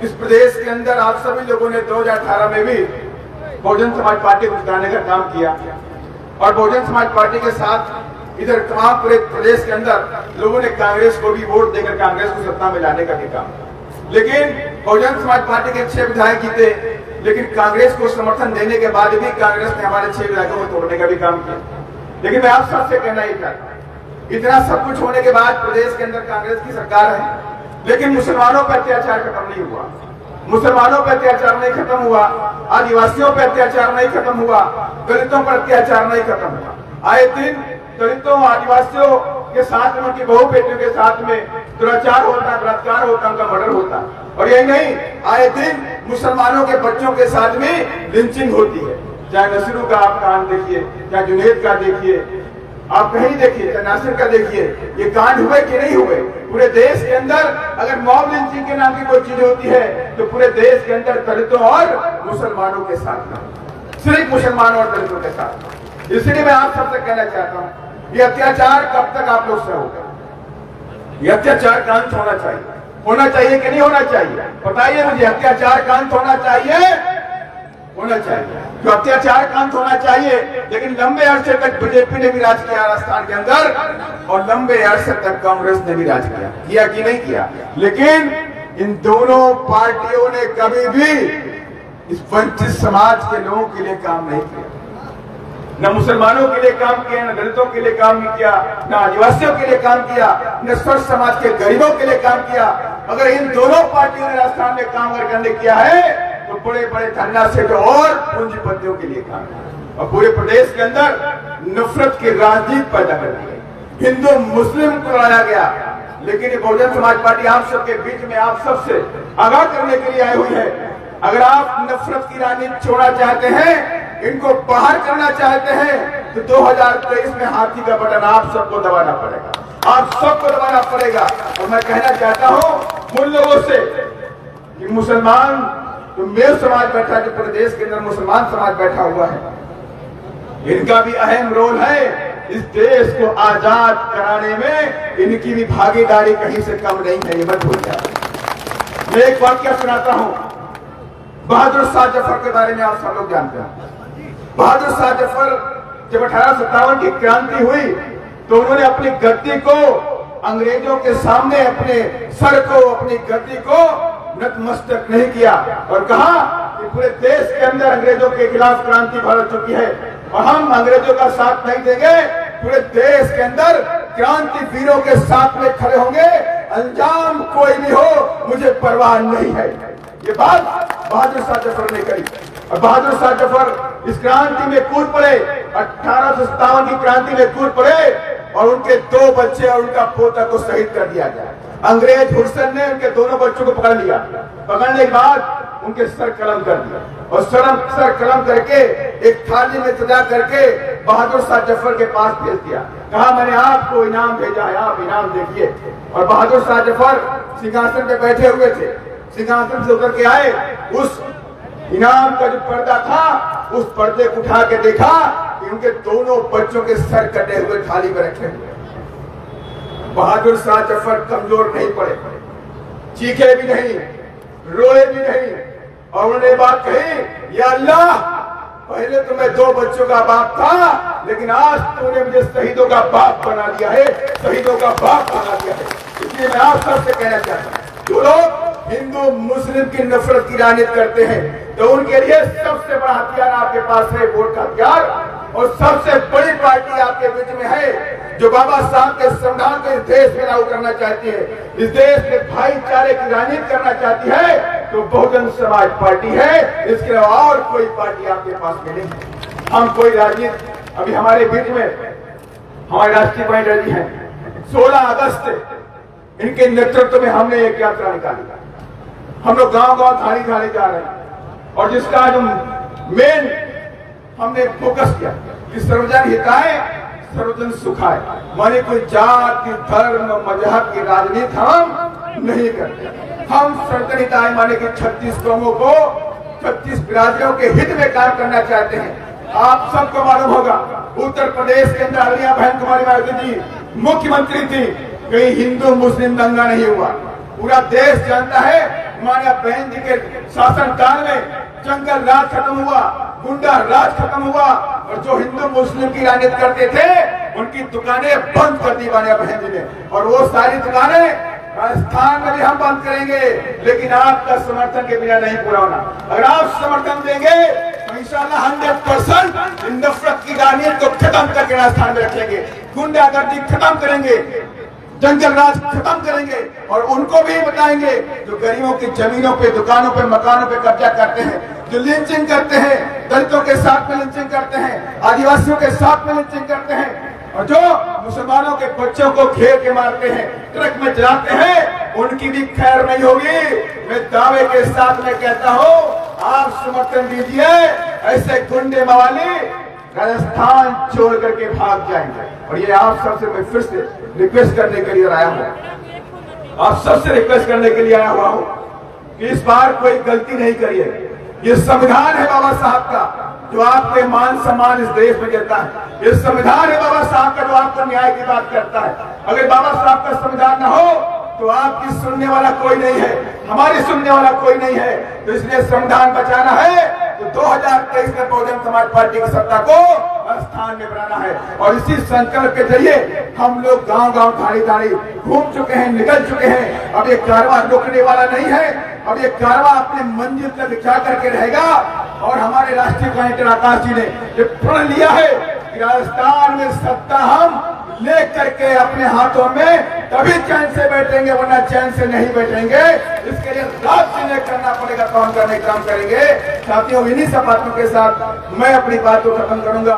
इस प्रदेश के अंदर आप सभी लोगों ने 2018 में भी बहुजन समाज पार्टी को जिताने का काम किया और बहुजन समाज पार्टी के साथ इधर तमाम पूरे प्रदेश के अंदर लोगों ने कांग्रेस को भी वोट देकर कांग्रेस को सत्ता में लाने का भी काम। लेकिन बहुजन समाज पार्टी के 6 विधायक जीते, लेकिन कांग्रेस को समर्थन देने के बाद भी कांग्रेस ने हमारे 6 विधायकों को तोड़ने का भी काम किया। लेकिन मैं आप सबसे कहना ही चाहता हूं, इतना सब कुछ होने के बाद प्रदेश के अंदर कांग्रेस की सरकार है, लेकिन मुसलमानों पर अत्याचार खत्म नहीं हुआ, मुसलमानों पर अत्याचार नहीं खत्म हुआ, आदिवासियों पर अत्याचार नहीं खत्म हुआ, दलितों पर अत्याचार नहीं खत्म हुआ। आए दिन दलितों आदिवासियों के साथ में, उनकी बहू बेटियों के साथ में दुराचार होता, बलात्कार होता, उनका मर्डर होता। और यही नहीं, आए दिन मुसलमानों के बच्चों के साथ में लिंचिंग होती है। चाहे नसीरू का आप कांड देखिए, चाहे जुनैद का देखिए, आप कहीं देखिए, चाहे नासिर का देखिए, ये कांड हुए कि नहीं हुए। पूरे देश के अंदर अगर मॉब लिंचिंग के नाम की कोई चीज होती है तो पूरे देश के अंदर दलितों और मुसलमानों के साथ में, सिर्फ मुसलमानों और दलितों के साथ। इसलिए मैं आप सबसे कहना चाहता हूँ, ये अत्याचार कब तक आप लोग सहोगे? ये अत्याचार का अंत होना चाहिए कि नहीं होना चाहिए? बताइए मुझे, अत्याचार का अंत होना चाहिए? होना चाहिए। तो अत्याचार का अंत होना चाहिए, लेकिन लंबे अरसे तक बीजेपी ने भी राज किया राजस्थान के अंदर और लंबे अरसे तक कांग्रेस ने भी राज किया कि नहीं किया? लेकिन इन दोनों पार्टियों ने कभी भी इस वंचित समाज के लोगों के लिए काम नहीं किया। न मुसलमानों के लिए काम किया, न दलितों के लिए काम नहीं किया, न आदिवासियों के लिए काम किया, न स्वस्थ समाज के गरीबों के लिए काम किया। अगर इन दोनों पार्टियों ने राजस्थान में काम करने किया है तो बड़े बड़े धरना से तो और पूंजीपतियों के लिए काम किया और पूरे प्रदेश के अंदर नफरत की राजनीति पैदा कर दी गई, हिंदू मुस्लिम को लड़ाया गया। लेकिन ये बहुजन समाज पार्टी आप सबके बीच में आप सबसे आगाह करने के लिए आई हुई है। अगर आप नफरत की राजनीति छोड़ना चाहते हैं, इनको बाहर करना चाहते हैं, तो 2023 में हाथी का बटन आप सबको दबाना पड़ेगा, आप सबको दबाना पड़ेगा। और मैं कहना चाहता हूं उन लोगों से कि मुसलमान जो मेरे समाज बैठा, जो पूरे देश के अंदर मुसलमान समाज बैठा हुआ है, इनका भी अहम रोल है। इस देश को आजाद कराने में इनकी भी भागीदारी कहीं से कम नहीं है, ये मत भूल जाए। मैं एक वाक्य सुनाता हूं, बहादुर शाह जफर के बारे में आप सब लोग जानते हैं। बहादुर शाह जफर जब 1857 की क्रांति हुई तो उन्होंने अपनी गद्दी को अंग्रेजों के सामने, अपने सर को, अपनी गद्दी को नतमस्तक नहीं किया और कहा कि पूरे देश के अंदर अंग्रेजों के खिलाफ क्रांति भड़क चुकी है और हम अंग्रेजों का साथ नहीं देंगे। पूरे देश के अंदर क्रांति वीरों के साथ में खड़े होंगे, अंजाम कोई भी हो मुझे परवाह नहीं है। ये बात बहादुर शाह जफर ने कही और बहादुर शाह जफर इस क्रांति में कूद पड़े, 1857 की क्रांति में कूद पड़े और उनके 2 बच्चे और उनका पोता को शहीद कर दिया गया। अंग्रेज हुसैन ने उनके दोनों बच्चों को पकड़ लिया, पकड़ने के बाद उनके सर कलम कर दिया और सर कलम करके एक थाली में सजा करके बहादुर शाह जफर के पास भेज दिया। कहा मैंने आपको इनाम भेजा है, आप इनाम देखिए। और बहादुर शाह जफर सिंहासन पे बैठे हुए थे, सिंहासन से उतर के आए, उस इनाम का जो पर्दा था उस पर्दे को उठा के देखा कि उनके दोनों बच्चों के सर कटे हुए थाली में रखे हुए। बहादुर शाह जफर कमजोर नहीं पड़े, चीखे भी नहीं, रोए भी नहीं और उन्होंने बात कही, या अल्लाह, पहले तो मैं 2 बच्चों का बाप था, लेकिन आज तूने मुझे शहीदों का बाप बना दिया है, शहीदों का बाप बना दिया है। इसलिए मैं आप सबसे कहना चाहता हूं, जो लोग हिंदू मुस्लिम की नफरत की राजनीति करते हैं तो उनके लिए सबसे बड़ा हथियार आपके पास है वोट का हथियार। और सबसे बड़ी पार्टी आपके बीच में है जो बाबा साहब के संविधान को इस देश में लागू करना चाहती है, इस देश में भाईचारे की राजनीति करना चाहती है, तो बहुजन समाज पार्टी है। इसके अलावा और कोई पार्टी आपके पास में नहीं। हम कोई राजनीति, अभी हमारे बीच में हमारे राष्ट्रीय पार्टी जी है, 16 अगस्त इनके नेतृत्व में हमने एक यात्रा निकाली। हम लोग गांव-गांव, थाली-थाली जा रहे हैं और जिसका जो मेन हमने फोकस किया कि सर्वजन हिताय सर्वजन सुखाय, माने कोई जाति, धर्म, मजहब की राजनीति हम नहीं करते। हम सर्वजन हिताय माने कि 36 कौमों को, 36 बिरादरियों के हित में काम करना चाहते हैं। आप सबको मालूम होगा, उत्तर प्रदेश के अंदर आलिया बहन कुमारी मायावती जी मुख्यमंत्री थी, कहीं हिंदू मुस्लिम दंगा नहीं हुआ। पूरा देश जानता है हमारे बहन जी के शासनकाल में जंगल राज खत्म हुआ, गुंडा राज खत्म हुआ, और जो हिंदू मुस्लिम की राजनीति करते थे उनकी दुकानें बंद कर दी माननीय बहन जी ने। और वो सारी दुकानें राजस्थान में भी हम बंद करेंगे, लेकिन आपका समर्थन के बिना नहीं पूरा होना। अगर आप समर्थन देंगे तो इंशाल्लाह 100% नफरत की राजनीति को खत्म करके राजस्थान में रखेंगे, गुंडागर्दी खत्म करेंगे, जंगल राज खत्म करेंगे, और उनको भी बताएंगे जो गरीबों की जमीनों पे, दुकानों पे, मकानों पे कब्जा करते हैं, जो लिंचिंग करते हैं, दलितों के साथ में लिंचिंग करते हैं, आदिवासियों के साथ में लिंचिंग करते हैं, और जो मुसलमानों के बच्चों को घेर के मारते हैं, ट्रक में चलाते हैं, उनकी भी खैर नहीं होगी। मैं दावे के साथ में कहता हूँ, आप समर्थन दीजिए, ऐसे गुंडे मवाली राजस्थान छोड़ करके भाग जाएंगे। और ये आप सबसे मैं फिर से रिक्वेस्ट करने के लिए आया हूँ, आप सबसे रिक्वेस्ट करने के लिए आया हुआ हूँ कि इस बार कोई गलती नहीं करिए। ये संविधान है बाबा साहब का जो आपके मान सम्मान इस देश में देता है, ये संविधान है बाबा साहब का जो आपको न्याय की बात करता है। अगर बाबा साहब का संविधान न हो तो आपकी सुनने वाला कोई नहीं है, हमारी सुनने वाला कोई नहीं है। तो इसलिए संविधान बचाना है तो 2023 में बहुजन समाज पार्टी की सत्ता को स्थान में बनाना है। और इसी संकल्प के जरिए हम लोग गांव-गांव, थाड़ी-थाड़ी घूम चुके हैं, निकल चुके हैं। अब ये कारवां रुकने वाला नहीं है, अब ये कारवां अपने मंजिल तक जा करके रहेगा। और हमारे राष्ट्रीय कलेक्टर आकाश जी ने ये प्रण लिया है कि राजस्थान में सत्ता हम ले करके अपने हाथों में तभी चैन से बैठेंगे, वरना चैन से नहीं बैठेंगे। इसके लिए रात दिन करना पड़ेगा, काम करने का काम करेंगे। साथियों, इन्हीं सब बातों के साथ मैं अपनी बात को खत्म करूंगा।